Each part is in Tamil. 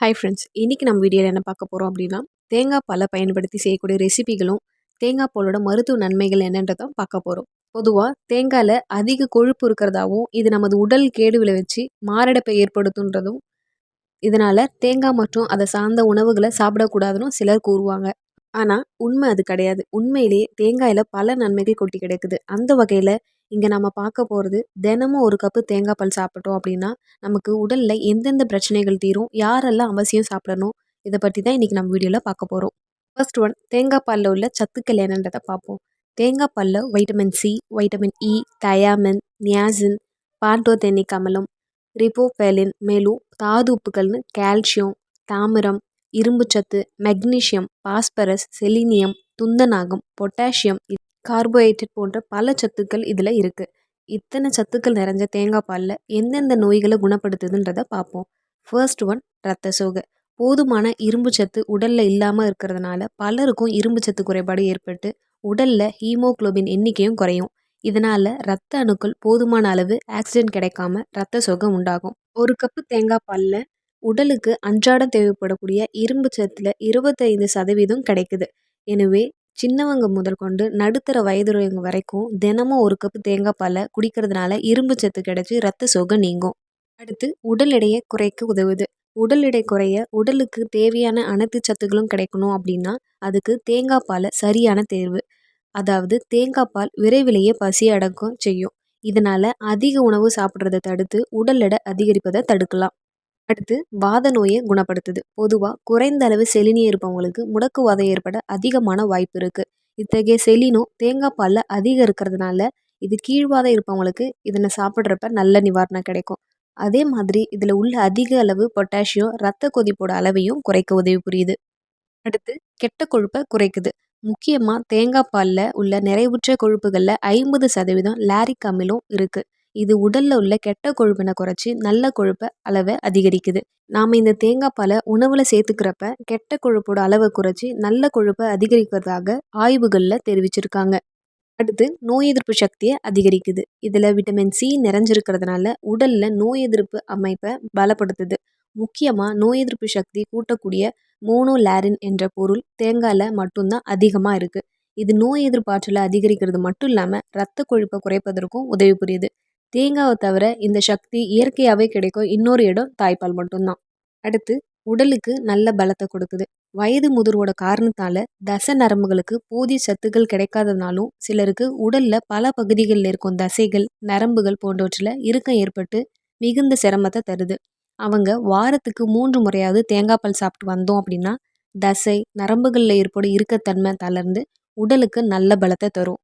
ஹாய் ஃப்ரெண்ட்ஸ், இன்னைக்கு நம்ம வீடியோவில் என்ன பார்க்க போகிறோம் அப்படின்னா, தேங்காய் பாலை பயன்படுத்தி செய்யக்கூடிய ரெசிபிகளும், தேங்காய் பாலோட மருத்துவ நன்மைகள் என்னன்றதும் பார்க்க போகிறோம். பொதுவாக தேங்காயில் அதிக கொழுப்பு இருக்கிறதாவும், இது நமது உடல் கேடு விளைவிச்சு மாரடைப்பை ஏற்படுத்துன்றதும், இதனால் தேங்காய் மற்றும் அதை சார்ந்த உணவுகளை சாப்பிடக்கூடாதுன்னு சிலர் கூறுவாங்க. ஆனா, உண்மை அது கிடையாது. உண்மையிலேயே தேங்காயில பல நன்மைகள் கொட்டி கிடக்குது. அந்த வகையில இங்க நம்ம பார்க்க போறது, தினமும் 1 கப்பு தேங்காய் பால் சாப்பிட்டோம் அப்படின்னா, நமக்கு உடல்ல எந்தெந்த பிரச்சனைகள் தீரும்? யாரெல்லாம் அவசியம் சாப்பிடணும்? இத பத்தி தான் இன்னைக்கு நம்ம வீடியோல பார்க்க போறோம். ஃபர்ஸ்ட் ஒன், தேங்காய் பால்ல உள்ள சத்துக்கள் என்னன்றத பார்ப்போம். தேங்காய் பால்ல vitamin C, vitamin E, thiamine, niacin, pantothenic அமிலம், ரிபோஃப்ளவின், மேலும் தாது உப்புகள்னு கால்சியம், தாமிரம், இரும்புச்சத்து, மெக்னீசியம், பாஸ்பரஸ், செலினியம், துத்தநாகம், பொட்டாசியம், கார்போஹைட்ரேட் போன்ற பல சத்துக்கள் இதில் இருக்குது. இத்தனை சத்துக்கள் நிறைஞ்ச தேங்காய் பாலில் எந்தெந்த நோய்களை குணப்படுத்துதுன்றதை பார்ப்போம். ஃபர்ஸ்ட் ஒன், ரத்த சோகை. போதுமான இரும்பு சத்து உடலில் இல்லாமல் இருக்கிறதுனால பலருக்கும் இரும்பு சத்து குறைபாடு ஏற்பட்டு உடலில் ஹீமோகுளோபின் எண்ணிக்கையும் குறையும். இதனால் ரத்த அணுக்கள் போதுமான அளவு ஆக்சிஜன் கிடைக்காம ரத்த சோகை உண்டாகும். 1 கப்பு தேங்காய் பாலில் உடலுக்கு அன்றாடம் தேவைப்படக்கூடிய இரும்பு சத்துல 25% கிடைக்குது. எனவே சின்னவங்க முதல் கொண்டு நடுத்தர வயதுடையவங்க வரைக்கும் தினமும் 1 கப்பு தேங்காய் பாலை குடிக்கிறதுனால இரும்பு சத்து கிடைச்சி ரத்த சோகை நீங்கும். அடுத்து, உடல் எடையை குறைக்க உதவுது. உடல் எடை குறைய உடலுக்கு தேவையான அனைத்து சத்துக்களும் கிடைக்கணும் அப்படின்னா அதுக்கு தேங்காய் பாலை சரியான தேர்வு. அதாவது தேங்காய் பால் விரைவிலேயே பசி அடக்கம் செய்யும். இதனால அதிக உணவு சாப்பிட்றதை தடுத்து உடல் எடை அதிகரிப்பதை தடுக்கலாம். அடுத்து, வாத நோயை குணப்படுத்துது. பொதுவாக குறைந்த அளவு செலினியம் இருப்பவங்களுக்கு முடக்குவாதம் ஏற்பட அதிகமான வாய்ப்பு இருக்குது. இத்தகைய செலினும் தேங்காய் பாலில் அதிகம் இருக்கிறதுனால இது கீழ்வாதம் இருப்பவங்களுக்கு இதனை சாப்பிட்றப்ப நல்ல நிவாரணம் கிடைக்கும். அதே மாதிரி இதில் உள்ள அதிக அளவு பொட்டாசியம் ரத்த கொதிப்போட அளவையும் குறைக்க உதவி புரியுது. அடுத்து, கெட்ட கொழுப்பை குறைக்குது. முக்கியமாக தேங்காய் பாலில் உள்ள நிறைவுற்ற கொழுப்புகளில் 50% லாரிக் அமிலம் இருக்குது. இது உடலில் உள்ள கெட்ட கொழுப்பினை குறைச்சி நல்ல கொழுப்பை அளவை அதிகரிக்குது. நாம் இந்த தேங்காய் பாலை உணவில் சேர்த்துக்கிறப்ப கெட்ட கொழுப்போட அளவை குறைச்சி நல்ல கொழுப்பை அதிகரிக்கிறதாக ஆய்வுகளில் தெரிவிச்சிருக்காங்க. அடுத்து, நோய் எதிர்ப்பு சக்தியை அதிகரிக்குது. இதில் விட்டமின் சி நிறைஞ்சிருக்கிறதுனால உடலில் நோய் எதிர்ப்பு அமைப்பை பலப்படுத்துது. முக்கியமாக நோய் எதிர்ப்பு சக்தி கூட்டக்கூடிய மோனோலாரின் என்ற பொருள் தேங்காயில் மட்டும்தான் அதிகமாக இருக்குது. இது நோய் எதிர்ப்பாற்றலை அதிகரிக்கிறது மட்டும் இல்லாமல் இரத்த கொழுப்பை குறைப்பதற்கும் உதவி புரியுது. தேங்காவை தவிர இந்த சக்தி இயற்கையாகவே கிடைக்கும் இன்னொரு இடம் தாய்ப்பால் மட்டும்தான். அடுத்து, உடலுக்கு நல்ல பலத்தை கொடுக்குது. வயது முதிர்வோட காரணத்தால் தசை நரம்புகளுக்கு போதிய சத்துக்கள் கிடைக்காதனாலும் சிலருக்கு உடலில் பல பகுதிகளில் இருக்கும் தசைகள் நரம்புகள் போன்றவற்றில் இறுக்கம் ஏற்பட்டு மிகுந்த சிரமத்தை தருது. அவங்க வாரத்துக்கு 3 முறையாவது தேங்காய் பால் சாப்பிட்டு வந்தோம் அப்படின்னா தசை நரம்புகளில் ஏற்படும் இறுக்கத்தன்மை தளர்ந்து உடலுக்கு நல்ல பலத்தை தரும்.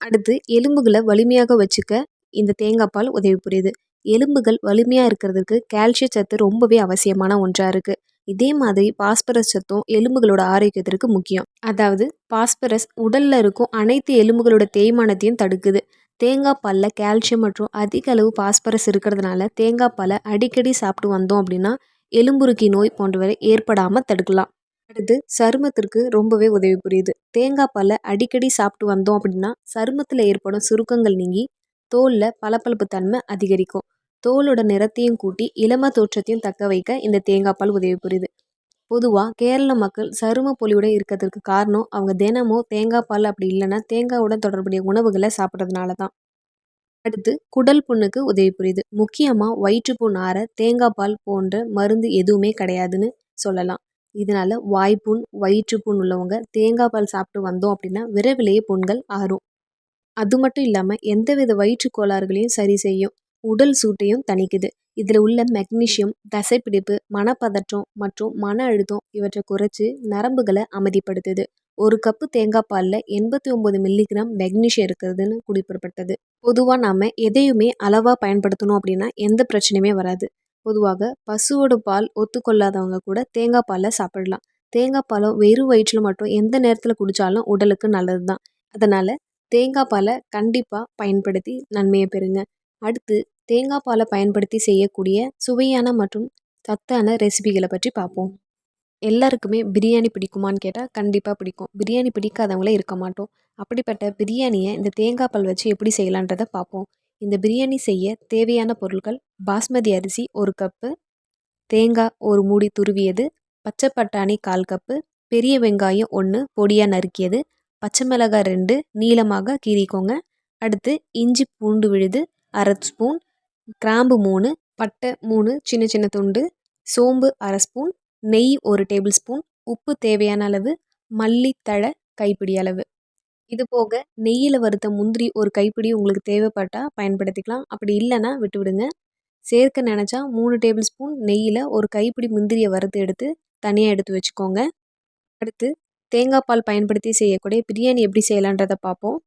அடுத்து, எலும்புகளை வலிமையாக வச்சுக்க இந்த தேங்காய் பால் உதவி புரியுது. எலும்புகள் வலிமையாக இருக்கிறதுக்கு கால்சிய சத்து ரொம்பவே அவசியமான ஒன்றாக இருக்குது. இதே மாதிரி பாஸ்பரஸ் சத்தும் எலும்புகளோட ஆரோக்கியத்திற்கு முக்கியம். அதாவது பாஸ்பரஸ் உடலில் இருக்கும் அனைத்து எலும்புகளோட தேய்மானத்தையும் தடுக்குது. தேங்காய் பாலில் கால்சியம் மற்றும் அதிக அளவு பாஸ்பரஸ் இருக்கிறதுனால தேங்காய் பாலை அடிக்கடி சாப்பிட்டு வந்தோம் அப்படின்னா எலும்புருக்கி நோய் போன்றவை ஏற்படாமல் தடுக்கலாம். அடுத்து, சருமத்திற்கு ரொம்பவே உதவி புரியுது. தேங்காய் பாலை அடிக்கடி சாப்பிட்டு வந்தோம் அப்படின்னா சருமத்தில் ஏற்படும் சுருக்கங்கள் நீங்கி தோலில் பளபளப்பு தன்மை அதிகரிக்கும். தோலோட நிறத்தையும் கூட்டி இளம தோற்றத்தையும் தக்க வைக்க இந்த தேங்காய் பால் உதவி புரியுது. பொதுவாக கேரள மக்கள் சரும பொலிவுடன் இருக்கிறதுக்கு காரணம் அவங்க தினமும் தேங்காய் பால் அப்படி இல்லைன்னா தேங்காயுடன் தொடர்புடைய உணவுகளை சாப்பிட்றதுனால தான். அடுத்து, குடல் புண்ணுக்கு உதவி புரியுது. முக்கியமாக வயிற்றுப்புண் ஆற தேங்காய் பால் போன்ற மருந்து எதுவுமே கிடையாதுன்னு சொல்லலாம். இதனால வாய்ப்புண் வயிற்றுப்புண் உள்ளவங்க தேங்காய் பால் சாப்பிட்டு வந்தோம் அப்படின்னா விரைவிலேயே புண்கள் ஆறும். அது மட்டும் இல்லாமல் எந்தவித வயிற்று கோளாறுகளையும் சரி செய்யும். உடல் சூட்டையும் தணிக்குது. இதில் உள்ள மெக்னீசியம் தசைப்பிடிப்பு மனப்பதற்றம் மற்றும் மன அழுத்தம் இவற்றை குறைச்சி நரம்புகளை அமைதிப்படுத்துது. 1 கப்பு தேங்காய் பாலில் 89 மில்லிகிராம் மெக்னீசியம் இருக்கிறதுன்னு குறிப்பிடப்பட்டது. பொதுவாக நாம் எதையுமே அளவாக பயன்படுத்தணும் அப்படின்னா எந்த பிரச்சனையுமே வராது. பொதுவாக பசுவோட பால் ஒத்துக்கொள்ளாதவங்க கூட தேங்காய் பாலை சாப்பிடலாம். தேங்காய் பாலை வெறும் வயிற்றில் மட்டும் எந்த நேரத்தில் குடித்தாலும் உடலுக்கு நல்லது தான். அதனால் தேங்காய் பாலை கண்டிப்பாக பயன்படுத்தி நன்மையை பெறுங்க. அடுத்து, தேங்காய் பாலை பயன்படுத்தி செய்யக்கூடிய சுவையான மற்றும் சத்தான ரெசிபிகளை பற்றி பார்ப்போம். எல்லாருக்குமே பிரியாணி பிடிக்குமான்னு கேட்டால் கண்டிப்பாக பிடிக்கும். பிரியாணி பிடிக்காதவங்களே இருக்க மாட்டோம். அப்படிப்பட்ட பிரியாணியை இந்த தேங்காய் பால் வச்சு எப்படி செய்யலான்றதை பார்ப்போம். இந்த பிரியாணி செய்ய தேவையான பொருட்கள்: பாஸ்மதி அரிசி 1 கப்பு, தேங்காய் ஒரு மூடி துருவியது, பச்சை பட்டாணி 1/4 கப்பு, பெரிய வெங்காயம் 1 பொடியாக நறுக்கியது, பச்சை மிளகாய் 2 நீளமாக கீறிக்கோங்க. அடுத்து இஞ்சி பூண்டு விழுது 1/2 ஸ்பூன், கிராம்பு 3, பட்டை 3 சின்ன சின்ன துண்டு, சோம்பு 1/2 ஸ்பூன், நெய் 1 டேபிள் ஸ்பூன், உப்பு தேவையான அளவு, மல்லித்தழை கைப்பிடி அளவு. இது போக நெய்யில் வறுத்த முந்திரி ஒரு கைப்பிடி உங்களுக்கு தேவைப்பட்டால் பயன்படுத்திக்கலாம். அப்படி இல்லைன்னா விட்டுவிடுங்க. சேர்க்க நினச்சா 3 டேபிள் ஸ்பூன் நெய்யில் ஒரு கைப்பிடி முந்திரியை வறுத்து எடுத்து தனியாக எடுத்து வச்சுக்கோங்க. அடுத்து தேங்காய் பால் பயன்படுத்தி செய்யக்கூடிய பிரியாணி எப்படி செய்யலான்றதை பார்ப்போம்.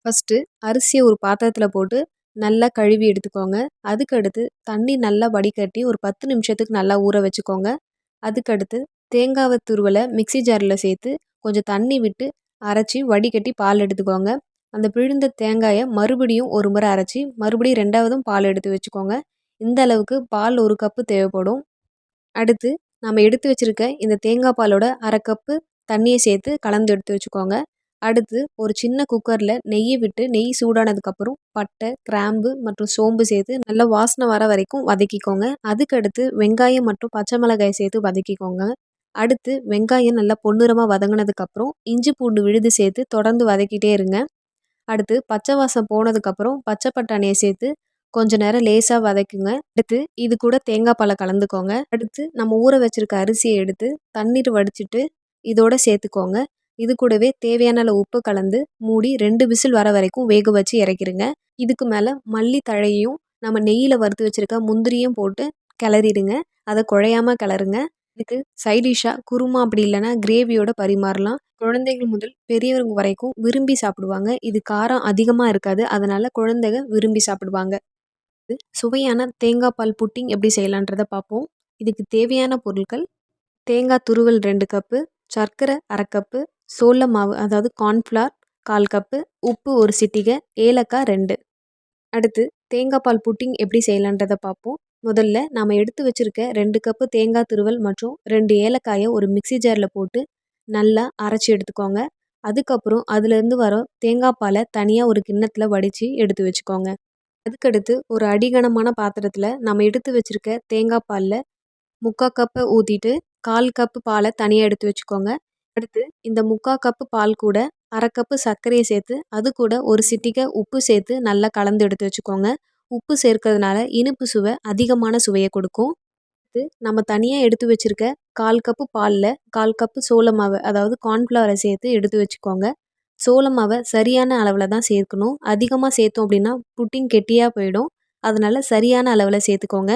ஃபஸ்ட்டு அரிசியை ஒரு பாத்திரத்தில் போட்டு நல்லா கழுவி எடுத்துக்கோங்க. அதுக்கடுத்து தண்ணி நல்லா வடிகட்டி ஒரு 10 நிமிஷத்துக்கு நல்லா ஊற வச்சுக்கோங்க. அதுக்கடுத்து தேங்காவை துருவலை மிக்ஸி ஜாரில் சேர்த்து கொஞ்சம் தண்ணி விட்டு அரைச்சி வடிகட்டி பால் எடுத்துக்கோங்க. அந்த பிழிந்த தேங்காயை மறுபடியும் ஒரு முறை அரைச்சி மறுபடியும் 2வதும் பால் எடுத்து வச்சுக்கோங்க. இந்த அளவுக்கு பால் 1 கப்பு தேவைப்படும். அடுத்து நம்ம எடுத்து வச்சுருக்க இந்த தேங்காய் பாலோட 1/2 கப்பு தண்ணியை சேர்த்து கலந்து எடுத்து வச்சுக்கோங்க. அடுத்து ஒரு சின்ன குக்கரில் நெய்யை விட்டு நெய் சூடானதுக்கப்புறம் பட்டை, கிராம்பு மற்றும் சோம்பு சேர்த்து நல்லா வாசனை வர வரைக்கும் வதக்கிக்கோங்க. அதுக்கடுத்து வெங்காயம் மற்றும் பச்சை மிளகாய் சேர்த்து வதக்கிக்கோங்க. அடுத்து வெங்காயம் நல்லா பொன்னிறமாக வதங்கினதுக்கப்புறம் இஞ்சி பூண்டு விழுது சேர்த்து தொடர்ந்து வதக்கிட்டே இருங்க. அடுத்து பச்சை வாசம் போனதுக்கப்புறம் பச்சை பட்டாணியை சேர்த்து கொஞ்ச நேரம் லேசாக வதக்குங்க. அடுத்து இது கூட தேங்காய் பாலை கலந்துக்கோங்க. அடுத்து நம்ம ஊற வச்சுருக்க அரிசியை எடுத்து தண்ணீர் வடிச்சிட்டு இதோட சேர்த்துக்கோங்க. இது கூடவே தேவையான அளவு உப்பு கலந்து மூடி 2 விசில் வர வரைக்கும் வேக வச்சு இறக்கிடுங்க. இதுக்கு மேலே மல்லி தழையையும் நம்ம நெய்யில் வறுத்து வச்சுருக்க முந்திரியும் போட்டு கிளறிடுங்க. அதை குழையாமல் கிளறுங்க. இதுக்கு சைடிஷ்ஷாக குருமா அப்படி இல்லைன்னா கிரேவியோட பரிமாறலாம். குழந்தைகள் முதல் பெரியவங்க வரைக்கும் விரும்பி சாப்பிடுவாங்க. இது காரம் அதிகமாக இருக்காது, அதனால் குழந்தைங்க விரும்பி சாப்பிடுவாங்க. சுவையான தேங்காய் பால் புட்டிங் எப்படி செய்யலான்றதை பார்ப்போம். இதுக்கு தேவையான பொருட்கள்: தேங்காய் துருவல் 2 கப்பு, சர்க்கரை 1/2 கப்பு, சோள மாவு அதாவது கார்ன்ஃப்ளவர் 1/4 கப்பு, உப்பு 1 சிட்டிகை, ஏலக்காய் 2. அடுத்து தேங்காய் பால் புட்டிங் எப்படி செய்யலான்றதை பார்ப்போம். முதல்ல நாம் எடுத்து வச்சுருக்க 2 கப்பு தேங்காய் துருவல் மற்றும் 2 ஏலக்காயை ஒரு மிக்ஸி ஜாரில் போட்டு நல்லா அரைச்சி எடுத்துக்கோங்க. அதுக்கப்புறம் அதுலேருந்து வர தேங்காய் பாலை தனியாக ஒரு கிண்ணத்தில் வடித்து எடுத்து வச்சுக்கோங்க. அதுக்கடுத்து ஒரு அடிகனமான பாத்திரத்தில் நம்ம எடுத்து வச்சுருக்க தேங்காய் பாலில் 3/4 கப்பை ஊற்றிட்டு 1/4 கப்பு பாலை தனியாக எடுத்து வச்சுக்கோங்க. அடுத்து இந்த 3/4 கப்பு பால் கூட 1/2 கப்பு சர்க்கரையை சேர்த்து அது கூட 1 சிட்டிகை உப்பு சேர்த்து நல்லா கலந்து எடுத்து வச்சுக்கோங்க. உப்பு சேர்க்கறதுனால இனிப்பு சுவை அதிகமான சுவையை கொடுக்கும். அடுத்து நம்ம தனியாக எடுத்து வச்சுருக்க 1/4 கப்பு பாலில் 1/4 கப்பு சோள மாவு அதாவது கார்ன்ஃப்ளவரை சேர்த்து எடுத்து வச்சுக்கோங்க. சோள மாவை சரியான அளவில் தான் சேர்க்கணும். அதிகமாக சேர்த்தோம் அப்படின்னா புட்டிங் கெட்டியாக போயிடும். அதனால் சரியான அளவில் சேர்த்துக்கோங்க.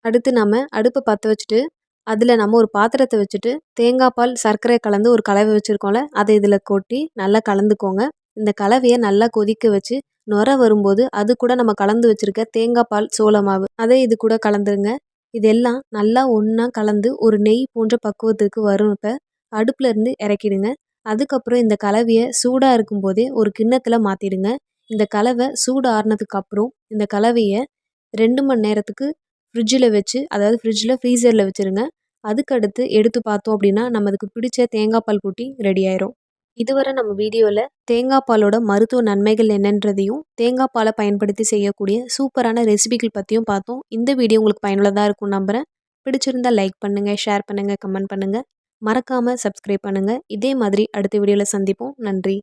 அடுத்து நம்ம அடுப்பை பற்ற வச்சுட்டு அதில் நம்ம ஒரு பாத்திரத்தை வச்சுட்டு தேங்காய் பால் சர்க்கரை கலந்து ஒரு கலவை வச்சுருக்கோம்ல, அதை இதில் கொட்டி நல்லா கலந்துக்கோங்க. இந்த கலவையை நல்லா கொதிக்க வச்சு நுரை வரும்போது அது கூட நம்ம கலந்து வச்சுருக்க தேங்காய் பால் சோள மாவு அதை இது கூட கலந்துருங்க. இதெல்லாம் நல்லா ஒன்றா கலந்து ஒரு நெய் போன்ற பக்குவத்துக்கு வரும். இப்போ அடுப்பில் இருந்து இறக்கிடுங்க. அதுக்கப்புறம் இந்த கலவையை சூடாக இருக்கும்போதே ஒரு கிண்ணத்தில் மாற்றிடுங்க. இந்த கலவை சூடு ஆறுனதுக்கப்புறம் இந்த கலவையை 2 மணி நேரத்துக்கு ஃப்ரிட்ஜில் வச்சு அதாவது ஃப்ரீசரில் வச்சுருங்க. அதுக்கடுத்து எடுத்து பார்த்தோம் அப்படின்னா நம்மளுக்கு பிடிச்ச தேங்காய் பால் புட்டிங் ரெடி ஆயிரும். இதுவரை நம்ம வீடியோவில் தேங்காய் பாலோட மருத்துவ நன்மைகள் என்னன்றதையும் தேங்காய் பாலை பயன்படுத்தி செய்யக்கூடிய சூப்பரான ரெசிபிகள் பற்றியும் பார்த்தோம். இந்த வீடியோ உங்களுக்கு பயனுள்ளதாக இருக்கும் நம்புகிறேன். பிடிச்சிருந்தால் லைக் பண்ணுங்கள், ஷேர் பண்ணுங்கள், கமெண்ட் பண்ணுங்கள். மறக்காமல் சப்ஸ்கிரைப் பண்ணுங்கள். இதே மாதிரி அடுத்த வீடியோவில் சந்திப்போம். நன்றி.